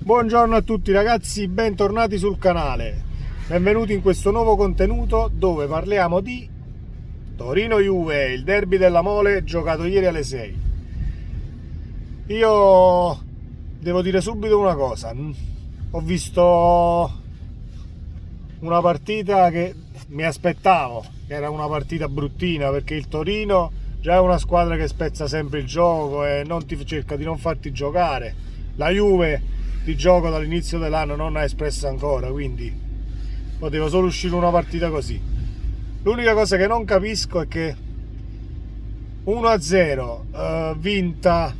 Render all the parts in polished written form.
Buongiorno a tutti ragazzi, bentornati sul canale. Benvenuti in questo nuovo contenuto dove parliamo di Torino-Juve, il derby della Mole giocato ieri alle 6. Io devo dire subito una cosa. Ho visto una partita che mi aspettavo, che era una partita bruttina, perché il Torino già è una squadra che spezza sempre il gioco e cerca di non farti giocare. La Juve di gioco dall'inizio dell'anno non ha espresso ancora, quindi poteva solo uscire una partita così. L'unica cosa che non capisco è che 1-0 vinta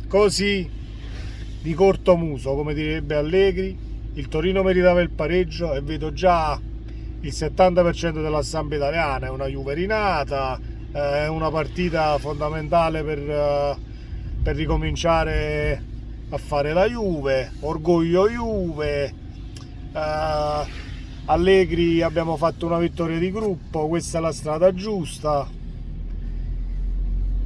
così di corto muso, come direbbe Allegri. Il Torino meritava il pareggio e vedo già il 70% della stampa italiana. È una Juve rinata, è una partita fondamentale per ricominciare a fare la Juve, orgoglio Juve. Allegri, abbiamo fatto una vittoria di gruppo, questa è la strada giusta.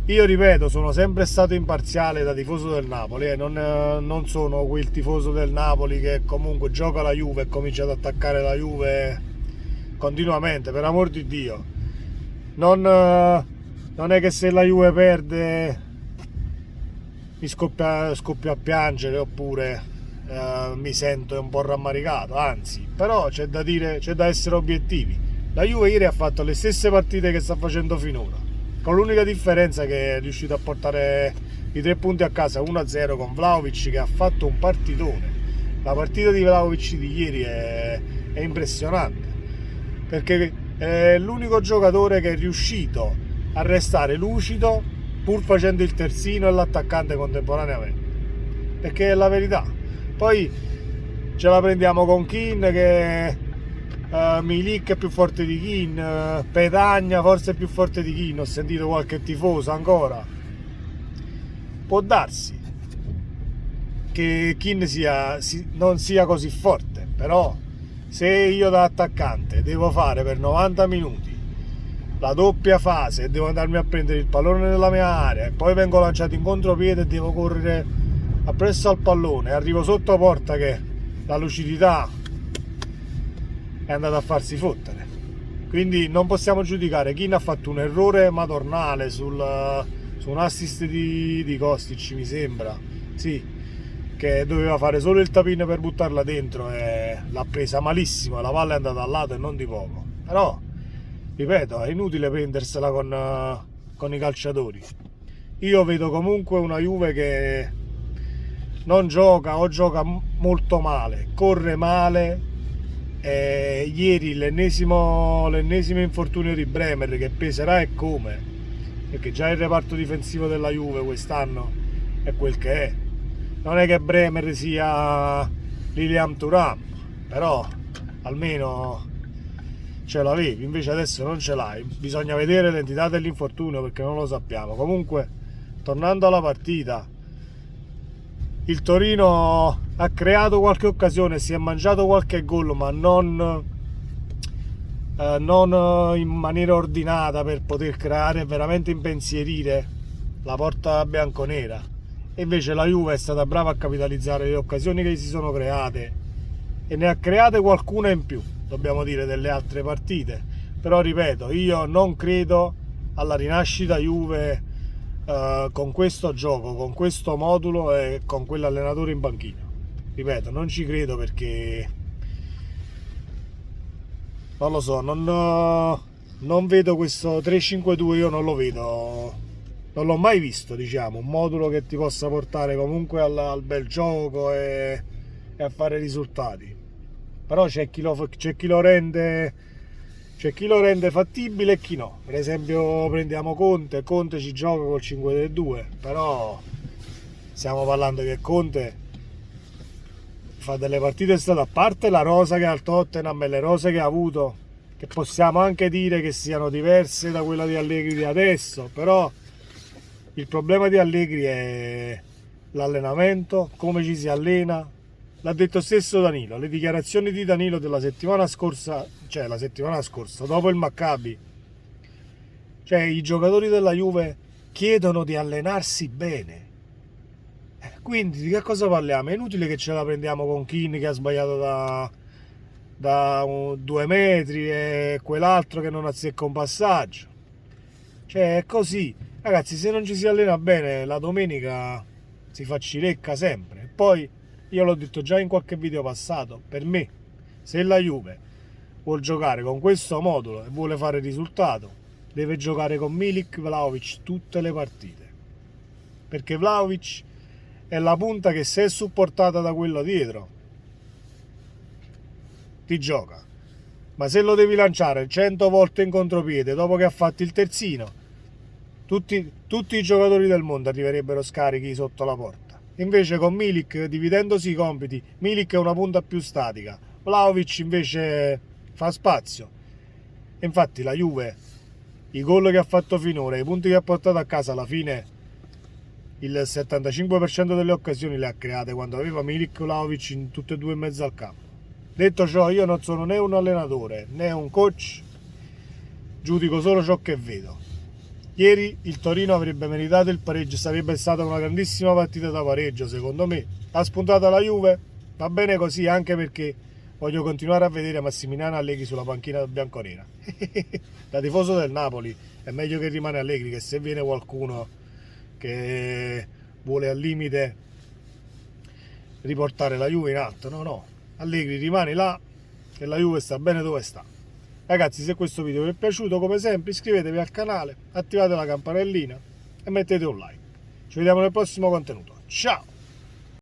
Io ripeto, sono sempre stato imparziale da tifoso del Napoli, non sono quel tifoso del Napoli che comunque gioca la Juve e comincia ad attaccare la Juve continuamente, per amor di Dio. Non è che se la Juve perde mi scoppio a piangere oppure mi sento un po' rammaricato, anzi, però c'è da dire, c'è da essere obiettivi. La Juve ieri ha fatto le stesse partite che sta facendo finora, con l'unica differenza che è riuscito a portare i 3 punti a casa 1-0 con Vlahovic, che ha fatto un partitone. La partita di Vlahovic di ieri è impressionante, perché è l'unico giocatore che è riuscito a restare lucido pur facendo il terzino e l'attaccante contemporaneamente, perché è la verità. Poi ce la prendiamo con Kean, che Milik è più forte di Kean, Petagna forse è più forte di Kean, ho sentito qualche tifoso ancora. Può darsi che Kean non sia così forte, però se io da attaccante devo fare per 90 minuti la doppia fase e devo andarmi a prendere il pallone nella mia area e poi vengo lanciato in contropiede e devo correre appresso al pallone e arrivo sotto porta, che la lucidità è andata a farsi fottere. Quindi non possiamo giudicare. Kean ha fatto un errore madornale su un assist di Kostic, mi sembra, sì, che doveva fare solo il tapin per buttarla dentro e l'ha presa malissimo e la palla è andata al lato e non di poco. Però ripeto, è inutile prendersela con i calciatori. Io vedo comunque una Juve che non gioca o gioca molto male, corre male. Ieri l'ennesimo infortunio di Bremer, che peserà e come, perché già il reparto difensivo della Juve quest'anno è quel che è. Non è che Bremer sia Lilian Thuram, però almeno ce l'avevi, invece adesso non ce l'hai. Bisogna vedere l'entità dell'infortunio, perché non lo sappiamo. Comunque, tornando alla partita, il Torino ha creato qualche occasione, si è mangiato qualche gol, ma non in maniera ordinata, per poter creare e veramente impensierire la porta bianconera. E invece la Juve è stata brava a capitalizzare le occasioni che si sono create, e ne ha create qualcuna in più, dobbiamo dire, delle altre partite. Però ripeto, io non credo alla rinascita Juve con questo gioco, con questo modulo e con quell'allenatore in banchina. Ripeto, non ci credo, perché non lo so, non vedo questo 3-5-2, io non lo vedo, non l'ho mai visto, diciamo, un modulo che ti possa portare comunque al bel gioco e a fare risultati. Però c'è chi lo rende fattibile e chi no. Per esempio prendiamo Conte ci gioca col 5-2, però stiamo parlando che Conte fa delle partite state, a parte la rosa che ha al Tottenham e le rose che ha avuto, che possiamo anche dire che siano diverse da quella di Allegri di adesso, però il problema di Allegri è l'allenamento, come ci si allena. L'ha detto stesso Danilo, le dichiarazioni di Danilo della settimana scorsa, cioè la settimana scorsa, dopo il Maccabi, cioè i giocatori della Juve chiedono di allenarsi bene. Quindi di che cosa parliamo? È inutile che ce la prendiamo con Keane che ha sbagliato da 2 metri e quell'altro che non azzecca un passaggio. Cioè è così. Ragazzi, se non ci si allena bene la domenica si fa cirecca sempre. Poi, io l'ho detto già in qualche video passato, per me, se la Juve vuol giocare con questo modulo e vuole fare risultato, deve giocare con Milik Vlahovic tutte le partite. Perché Vlahovic è la punta che, se è supportata da quello dietro, ti gioca. Ma se lo devi lanciare 100 volte in contropiede dopo che ha fatto il terzino, tutti i giocatori del mondo arriverebbero scarichi sotto la porta. Invece con Milik, dividendosi i compiti, Milik è una punta più statica, Vlahovic invece fa spazio. E infatti la Juve, i gol che ha fatto finora, i punti che ha portato a casa, alla fine il 75% delle occasioni le ha create quando aveva Milik e Vlahovic in tutte e due in mezzo al campo. Detto ciò, io non sono né un allenatore né un coach, giudico solo ciò che vedo. Ieri il Torino avrebbe meritato il pareggio, sarebbe stata una grandissima partita da pareggio secondo me. Ha spuntato la Juve, va bene così, anche perché voglio continuare a vedere Massimiliano Allegri sulla panchina bianconera. Da tifoso del Napoli è meglio che rimane Allegri, che se viene qualcuno che vuole al limite riportare la Juve in alto, no, Allegri rimane là, che la Juve sta bene dove sta. Ragazzi, se questo video vi è piaciuto, come sempre iscrivetevi al canale, attivate la campanellina e mettete un like. Ci vediamo nel prossimo contenuto. Ciao!